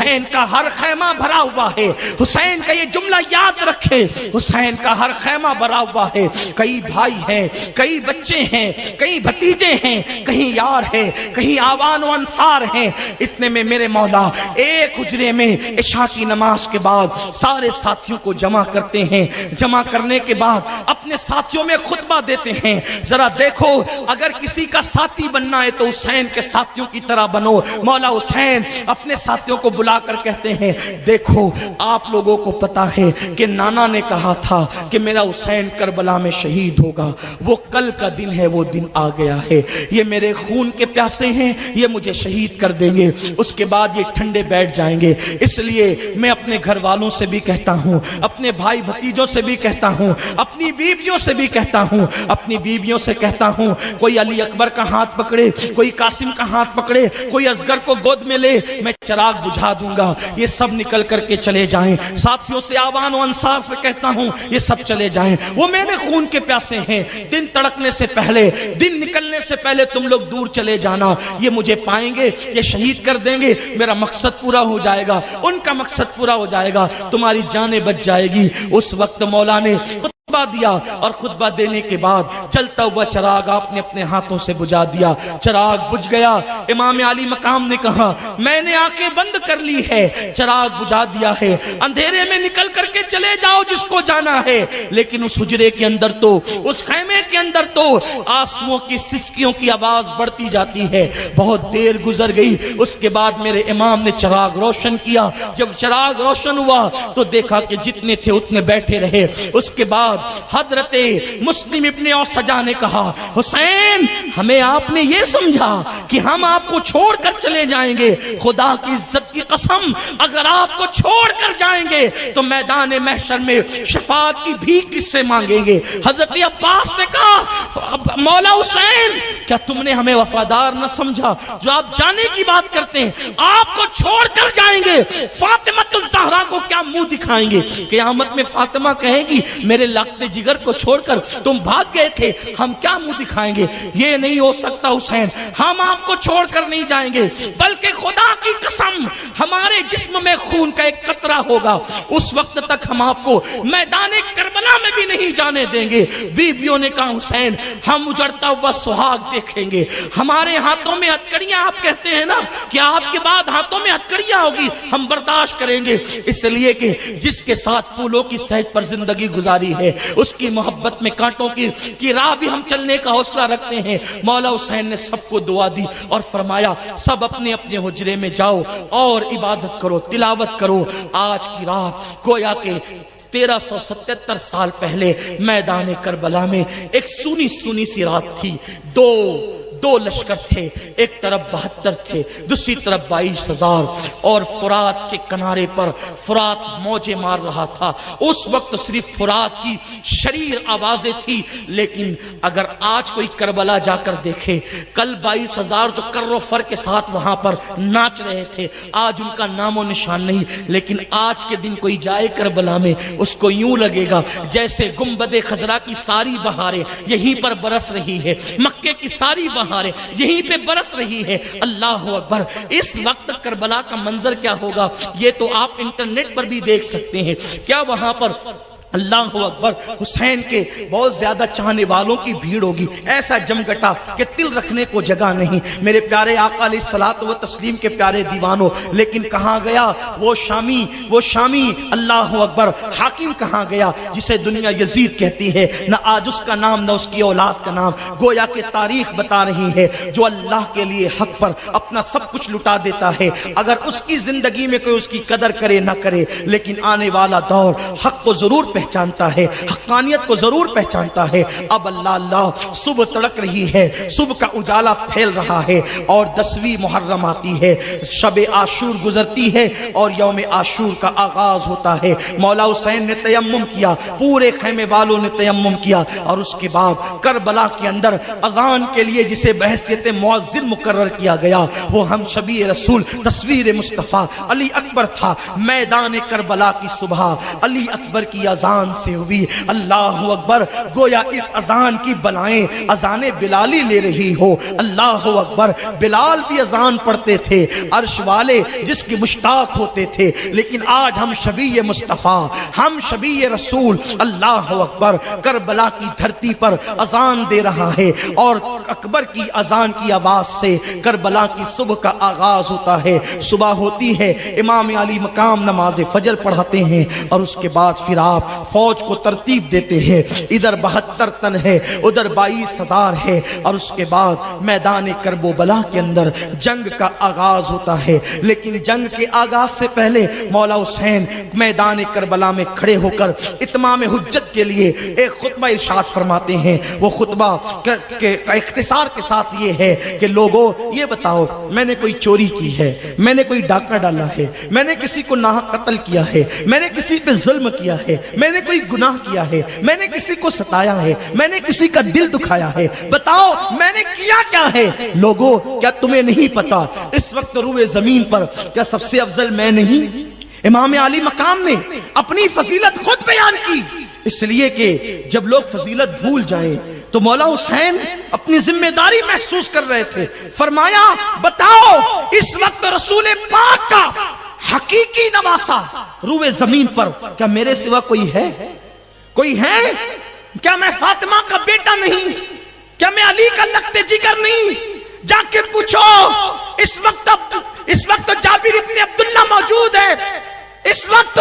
حسین کا ہر خیمہ بھرا ہوا ہے، حسین کا یہ جملہ یاد رکھے، حسین کا ہر خیمہ بھرا ہوا ہے، کئی بھائی ہیں، کئی بچے ہیں، کئی بھتیجے ہیں، کہیں یار ہیں، کہیں آوان و انصار ہیں، اتنے میں میرے مولا ایک حجرے میں عشاء کی نماز کے بعد سارے ساتھیوں کو جمع کرتے ہیں، جمع کرنے کے بعد اپنے ساتھیوں میں خطبہ دیتے ہیں، ذرا دیکھو اگر کسی کا ساتھی بننا ہے تو حسین کے ساتھیوں کی طرح بنو۔ مولا حسین اپنے ساتھیوں کو بلا کر کہتے ہیں دیکھو آپ لوگوں کو پتا ہے کہ نانا نے کہا تھا کہ میرا حسین کربلا میں شہید ہوگا، وہ کل کا دن ہے، وہ دن آ گیا ہے، یہ میرے خون کے پیاسے ہیں، یہ مجھے شہید کر دیں گے، اس کے بعد یہ ٹھنڈے بیٹھ جائیں گے۔ اس لیے میں اپنے گھر والوں سے بھی کہتا ہوں، اپنے بھائی بھتیجوں سے بھی کہتا ہوں، اپنی بیویوں سے بھی کہتا ہوں، اپنی بیویوں سے کہتا ہوں کوئی علی اکبر کا ہاتھ پکڑے، کوئی قاسم کا ہاتھ پکڑے، کوئی اصغر کو گود میں لے، میں چراغ بجھا دوں گا، یہ سب نکل کر کے چلے جائیں۔ ساتھیوں سے آوان و انصار سے کہتا ہوں یہ سب چلے جائیں، وہ میرے خون کے پیاسے ہیں، دن تڑکنے سے پہلے، دن نکلنے سے پہلے تم لوگ دور چلے جانا، یہ مجھے پائیں گے، یہ شہید کر دیں گے، میرا مقصد پورا ہو جائے گا، ان کا مقصد پورا ہو جائے گا، تمہاری جانیں بچ جائے گی۔ اس وقت مولا نے خطبہ دیا اور خطبہ دینے کے بعد جلتا ہوا چراغ آپ نے اپنے ہاتھوں سے بجھا دیا، چراغ بجھ گیا۔ امام علی مقام نے کہا میں نے آنکھیں بند کر لی ہے، چراغ بجھا دیا ہے، اندھیرے میں نکل کر کے چلے جاؤ جس کو جانا ہے، لیکن اس حجرے کے اندر تو، اس خیمے کے اندر تو آنسوؤں کی سسکیوں کی آواز بڑھتی جاتی ہے۔ بہت دیر گزر گئی، اس کے بعد میرے امام نے چراغ روشن کیا، جب چراغ روشن ہوا تو دیکھا کہ جتنے تھے اتنے بیٹھے رہے۔ اس کے بعد حضرت مسلم ابن اوسجا نے کہا حسین ہمیں آپ نے یہ سمجھا کہ ہم آپ کو چھوڑ کر چلے جائیں گے، خدا کی عزت کی قسم اگر آپ کو چھوڑ کر جائیں گے تو میدان محشر میں شفاعت کی بھیک کس سے مانگیں گے؟ حضرت عباس نے کہا مولا حسین کیا تم نے ہمیں وفادار نہ سمجھا جو آپ جانے کی بات کرتے ہیں؟ آپ کو چھوڑ کر جائیں گے، فاطمہ الزہرا کو کیا منہ دکھائیں گے؟ قیامت میں فاطمہ کہے گی میرے لگتے جگر کو چھوڑ کر تم بھاگ گئے تھے، ہم کیا منہ دکھائیں گے؟ یہ نہیں ہو سکتا حسین، ہم آپ کو چھوڑ کر نہیں جائیں گے، بلکہ خدا کی قسم ہمارے جسم میں خون کا ایک قطرہ ہوگا، اس وقت تک ہم آپ کو میدان کربلا میں بھی نہیں جانے دیں گے۔ بیویوں نے کہا حسین ہم اجڑتا ہوا سہاگ دیکھیں گے، ہمارے ہاتھوں میں ہتکڑیاں، آپ کہتے ہیں نا کہ آپ کے بعد ہاتھوں میں ہتکڑیاں ہوگی، ہم برداشت کریں گے، اس لیے کہ جس کے ساتھ پھولوں کی سہج پر زندگی گزاری ہے اس کی محبت میں کانٹوں کی راہ بھی ہم چلنے کا حوصلہ رکھتے ہیں۔ مولا حسین نے سب کو دعا دی اور فرمایا سب اپنے اپنے حجرے میں جاؤ اور عبادت کرو، تلاوت کرو۔ آج کی رات گویا کہ 1377 سال پہلے میدان کربلا میں ایک سونی سونی سی رات تھی، دو لشکر تھے، ایک طرف 72 تھے، دوسری طرف 22,000، اور فرات کے کنارے پر فرات موجیں مار رہا تھا۔ اس وقت صرف فرات کی شریر آوازیں تھی، لیکن اگر آج کوئی کربلا جا کر دیکھے، کل 22,000 جو کر و فر کے ساتھ وہاں پر ناچ رہے تھے، آج ان کا نام و نشان نہیں، لیکن آج کے دن کوئی جائے کربلا میں اس کو یوں لگے گا جیسے گنبد خضرا کی ساری بہاریں یہیں پر برس رہی ہے، مکے کی ساری بہاریں یہیں پہ برس رہی ہے۔ اللہ اکبر! اس وقت کربلا کا منظر کیا ہوگا یہ تو آپ انٹرنیٹ پر بھی دیکھ سکتے ہیں۔ کیا وہاں پر اللہ اکبر حسین کے بہت زیادہ چاہنے والوں کی بھیڑ ہوگی، ایسا جمگٹا کہ تل رکھنے کو جگہ نہیں۔ میرے پیارے آقا علیہ الصلوۃ والتسلیم کے پیارے دیوانوں، لیکن کہاں گیا وہ شامی اللہ اکبر حاکم کہاں گیا جسے دنیا یزید کہتی ہے؟ نہ آج اس کا نام نہ اس کی اولاد کا نام، گویا کہ تاریخ بتا رہی ہے جو اللہ کے لیے حق پر اپنا سب کچھ لٹا دیتا ہے، اگر اس کی زندگی میں کوئی اس کی قدر کرے نہ کرے، لیکن آنے والا دور حق کو ضرور پہچانتا ہے، حقانیت کو ضرور پہچانتا ہے۔ اب اللہ صبح تڑک رہی ہے، صبح کا اجالا پھیل رہا ہے، اور 10ویں محرم آتی ہے، شب عاشور گزرتی ہے اور یوم عاشور کا آغاز ہوتا ہے۔ مولا حسین نے تیمم کیا، پورے خیمے والوں نے تیمم کیا، اور اس کے بعد کربلا کے اندر اذان کے لیے جسے بحیثیت مؤذن مقرر کیا گیا وہ ہم شبیہ رسول تصویر مصطفیٰ علی اکبر تھا۔ میدان کربلا کی صبح علی اکبر کی اذان اذان سے ہوئی۔ اللہ اکبر، گویا اس اذان کی بلائیں اذان بلالی لے رہی ہو۔ اللہ اکبر، بلال بھی اذان پڑھتے تھے، عرش والے جس کی مشتاق ہوتے تھے، لیکن آج ہم شبیہ مصطفیٰ، ہم شبیہ رسول، اللہ اکبر، کربلا کی دھرتی پر اذان دے رہا ہے، اور اکبر کی اذان کی آواز سے کربلا کی صبح کا آغاز ہوتا ہے۔ صبح ہوتی ہے، امام علی مقام نماز فجر پڑھاتے ہیں، اور اس کے بعد پھر آپ فوج کو ترتیب دیتے ہیں، ادھر 72 تن ہے، ادھر 22,000 ہے، اور اس کے بعد میدان کرب و بلا کے اندر جنگ کا آغاز ہوتا ہے۔ لیکن جنگ کے آغاز سے پہلے مولا حسین میدان کربلا میں کھڑے ہو کر اتمام حجت کے لیے ایک خطبہ ارشاد فرماتے ہیں۔ وہ خطبہ کا اختصار کے ساتھ یہ ہے کہ لوگوں یہ بتاؤ، میں نے کوئی چوری کی ہے، میں نے کوئی ڈاکہ ڈالا ہے، میں نے کسی کو ناحق قتل کیا ہے، میں نے کسی پہ ظلم کیا ہے، میں نے کوئی گناہ کیا ہے، میں نے کسی کو ستایا ہے، میں نے کسی کا دل دکھایا ہے، بتاؤ میں نے کیا کیا ہے؟ لوگوں کیا تمہیں نہیں پتا اس وقت روئے زمین پر کیا سب سے افضل میں نہیں؟ امام علی مقام نے اپنی فضیلت خود بیان کی، اس لیے کہ جب لوگ فضیلت بھول جائیں تو مولا حسین اپنی ذمہ داری محسوس کر رہے تھے۔ فرمایا بتاؤ اس وقت رسول پاک کا حقیقی نواسا روئے زمین پر کیا میرے سوا کوئی ہے؟ کوئی ہے؟ کیا میں فاطمہ کا بیٹا نہیں؟ کیا میں علی کا لخت جگر نہیں؟ جا کے پوچھو، اس وقت جابر ابن عبداللہ موجود ہے، اس وقت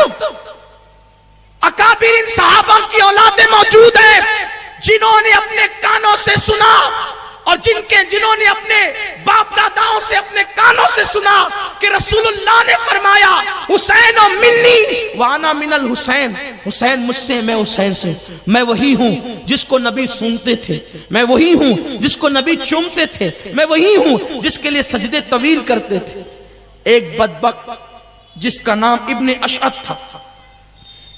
اکابر ان صحابہ کی اولادیں موجود ہیں جنہوں نے اپنے کانوں سے سنا، اور جنہوں نے اپنے باپ داداؤں سے اپنے کانوں سے سنا کہ رسول اللہ نے فرمایا حسین و منی وانا من الحسین، حسین مجھ سے، میں حسین سے، میں وہی ہوں جس کو نبی سنتے تھے، میں وہی ہوں جس کو نبی چومتے تھے، میں وہی ہوں جس کے لیے سجدے طویل کرتے تھے۔ ایک بدبخت جس کا نام ابن اشعث تھا،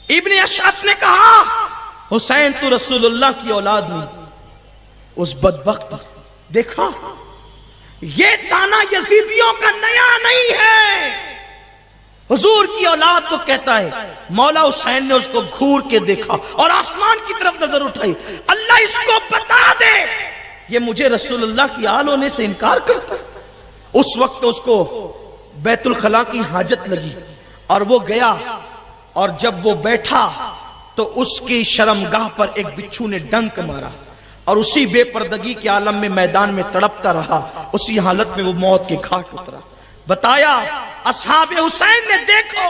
ابن اشعث نے کہا حسین تو رسول اللہ کی اولاد نہیں۔ اس بدبخت دیکھا، یہ تانا یزیدیوں کا نیا نہیں ہے، حضور کی اولاد کو کہتا ہے۔ مولا حسین نے اس کو گھور کے دیکھا اور آسمان کی طرف نظر اٹھائی، اللہ اس کو بتا دے یہ مجھے رسول اللہ کی آل ہونے سے انکار کرتا ہے۔ اس وقت اس کو بیت الخلا کی حاجت لگی اور وہ گیا، اور جب وہ بیٹھا تو اس کی شرمگاہ پر ایک بچھو نے ڈنک مارا، اور اسی بے پردگی کے عالم میں میدان میں تڑپتا رہا، اسی حالت میں وہ موت کے گھاٹ اترا۔ بتایا اصحاب حسین نے دیکھو،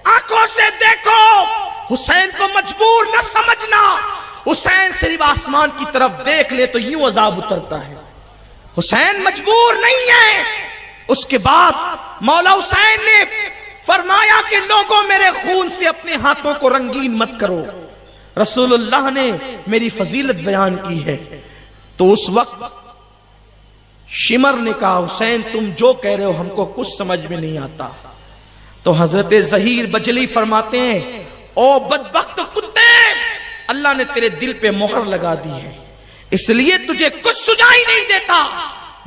آنکھوں سے دیکھو، حسین کو مجبور نہ سمجھنا، حسین صرف آسمان کی طرف دیکھ لے تو یوں عذاب اترتا ہے، حسین مجبور نہیں ہے۔ اس کے بعد مولا حسین نے فرمایا کہ لوگوں میرے خون سے اپنے ہاتھوں کو رنگین مت کرو، رسول اللہ نے میری فضیلت بیان کی ہے۔ تو اس وقت شمر نے کہا حسین تم جو کہہ رہے ہو ہم کو کچھ سمجھ میں نہیں آتا۔ تو حضرت ظہیر بجلی فرماتے ہیں او بدبخت کتے، اللہ نے تیرے دل پہ مہر لگا دی ہے، اس لیے تجھے کچھ سجائی نہیں دیتا۔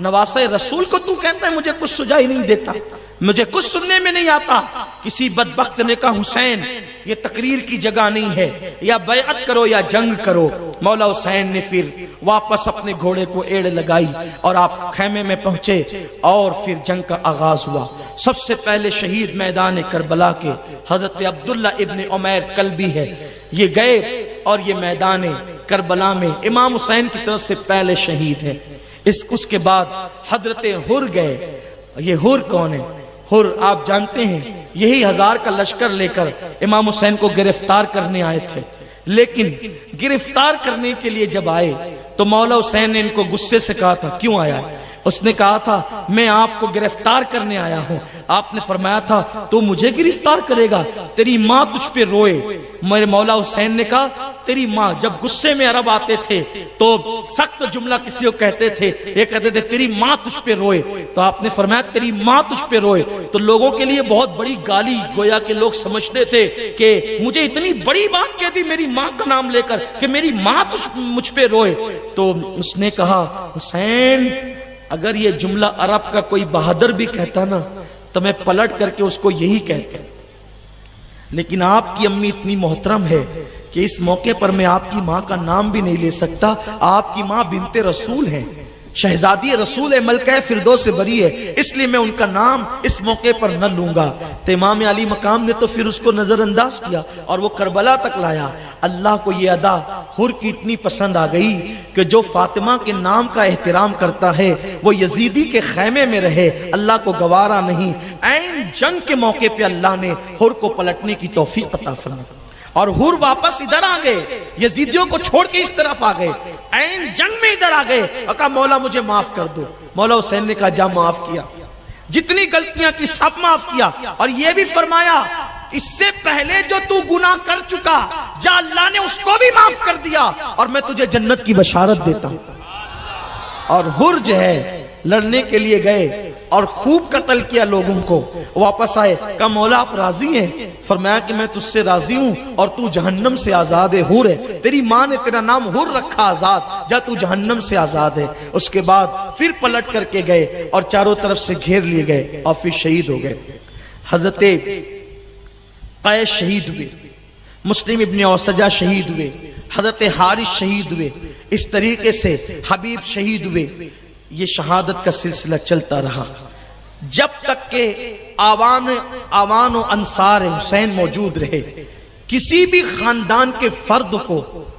نواسہ رسول کو تو کہتا ہے مجھے کچھ سجائی نہیں دیتا، مجھے کچھ سننے میں نہیں آتا۔ کسی بدبخت نے کہا حسین یہ تقریر کی جگہ نہیں ہے، یا بیعت کرو یا جنگ کرو۔ مولا حسین نے پھر واپس اپنے گھوڑے کو ایڑ لگائی اور آپ خیمے میں پہنچے، اور پھر جنگ کا آغاز ہوا۔ سب سے پہلے شہید میدان کربلا کے حضرت عبداللہ ابن عمیر کلبی ہے، یہ گئے اور یہ میدان کربلا میں امام حسین کی طرف سے پہلے شہید ہے۔ اس کے بعد حضرت حر گئے۔ یہ حر کون ہے؟ حر آپ جانتے ہیں یہی 1000 کا لشکر لے کر امام حسین کو گرفتار کرنے آئے تھے، لیکن گرفتار کرنے کے لیے جب آئے تو مولا حسین نے ان کو غصے سے کہا تھا کیوں آیا ہے؟ اس نے کہا تھا میں آپ کو گرفتار کرنے آیا ہوں۔ آپ نے فرمایا تھا تو مجھے گرفتار کرے گا، تیری ماں تجھ پہ روئے۔ میرے مولا حسین نے کہا تیری ماں، جب غصے میں عرب آتے تھے تو سخت جملہ کسی کو کہتے تھے، یہ کہتے تھے تیری ماں تجھ پہ روئے، تو آپ نے فرمایا تیری ماں تجھ پہ روئے تو لوگوں کے لیے بہت بڑی گالی، گویا کہ لوگ سمجھتے تھے کہ مجھے اتنی بڑی بات کہہ دی میری ماں کا نام لے کر کہ میری ماں مجھ پہ روئے۔ تو اس نے کہا حسین اگر یہ جملہ عرب کا کوئی بہادر بھی کہتا نا تو میں پلٹ کر کے اس کو یہی کہتا، لیکن آپ کی امی اتنی محترم ہے کہ اس موقع پر میں آپ کی ماں کا نام بھی نہیں لے سکتا، آپ کی ماں بنت رسول ہیں، شہزادی رسول ہے، ملکہ فردوس سے بری ہے، اس لیے میں ان کا نام اس موقع پر نہ لوں گا۔ تو امام علی مقام نے تو پھر اس کو نظر انداز کیا اور وہ کربلا تک لایا۔ اللہ کو یہ ادا حر کی اتنی پسند آ گئی کہ جو فاطمہ کے نام کا احترام کرتا ہے وہ یزیدی کے خیمے میں رہے، اللہ کو گوارا نہیں۔ عین جنگ کے موقع پہ اللہ نے حر کو پلٹنے کی توفیق عطا فرمائی اور حر واپس ادھر آ گئے، یزیدیوں کو چھوڑ کے اس طرف آ گئے، عین جنگ میں ادھر آ گئے اور کہا مولا مجھے معاف کر دو۔ مولا حسین نے کہا جا معاف کیا، جتنی غلطیاں کی سب معاف کیا، اور یہ بھی فرمایا اس سے پہلے جو تو گناہ کر چکا جا اللہ نے اس کو بھی معاف کر دیا اور میں تجھے جنت کی بشارت دیتا ہوں۔ اور حر جو ہے لڑنے کے لیے گئے اور خوب قتل کیا لوگوں کو، واپس آئے، کہا مولا آپ راضی ہیں؟ فرمایا کہ میں تجھ سے راضی ہوں اور تو جہنم سے آزاد ہے، حر ہے، تیری ماں نے تیرا نام حر رکھا آزاد، جا تو جہنم سے آزاد ہے۔ اس کے بعد پھر پلٹ کر کے گئے اور چاروں طرف سے گھیر لیے گئے اور پھر شہید ہو گئے۔ حضرت قیس شہید ہوئے، مسلم ابن اوسجہ شہید ہوئے، حضرت حارث شہید ہوئے، اس طریقے سے حبیب شہید ہوئے۔ یہ شہادت کا سلسلہ چلتا رہا جب تک کہ آوان و انصار حسین موجود رہے۔ کسی بھی خاندان کے فرد کو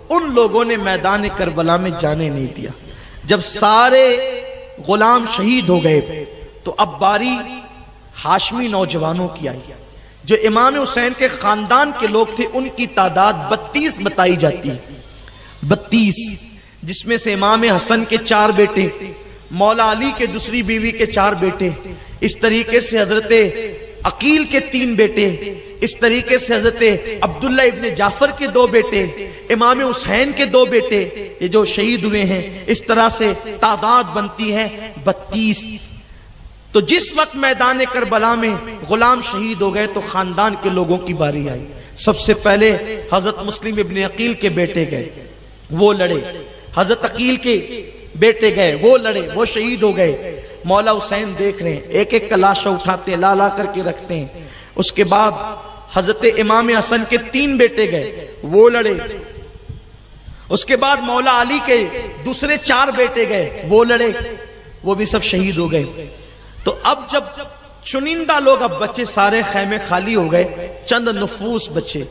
ان لوگوں نے میدان کربلا میں جانے نہیں دیا۔ جب سارے غلام شہید ہو گئے تو اب باری ہاشمی نوجوانوں کی آئی۔ جو امام حسین کے خاندان کے لوگ تھے ان کی تعداد 32 بتائی جاتی ہے، 32، جس میں سے امام حسن کے 4 بیٹے، مولا علی کے دوسری بیوی کے 4 بیٹے، اس طریقے سے حضرت عقیل کے 3 بیٹے، اس طریقے سے حضرت عبداللہ ابن جعفر کے 2 بیٹے، امام حسین کے 2 بیٹے، یہ جو شہید ہوئے ہیں، اس طرح سے تعداد بنتی ہے 32۔ تو جس وقت میدان کربلا میں غلام شہید ہو گئے تو خاندان کے لوگوں کی باری آئی۔ سب سے پہلے حضرت مسلم ابن عقیل کے بیٹے گئے، وہ لڑے، حضرت عقیل کے بیٹے گئے، وہ لڑے، وہ شہید ہو گئے۔ مولا حسین دیکھ رہے ہیں، ایک ایک کا لاشا اٹھاتے لا لا کر کے رکھتے ہیں۔ اس کے بعد حضرت امام حسن کے 3 بیٹے گئے، وہ لڑے۔ اس کے بعد مولا علی کے دوسرے 4 بیٹے گئے، وہ لڑے، وہ بھی سب شہید ہو گئے۔ تو اب جب چنندہ لوگ اب بچے، سارے خیمے خالی ہو گئے، چند نفوس بچے،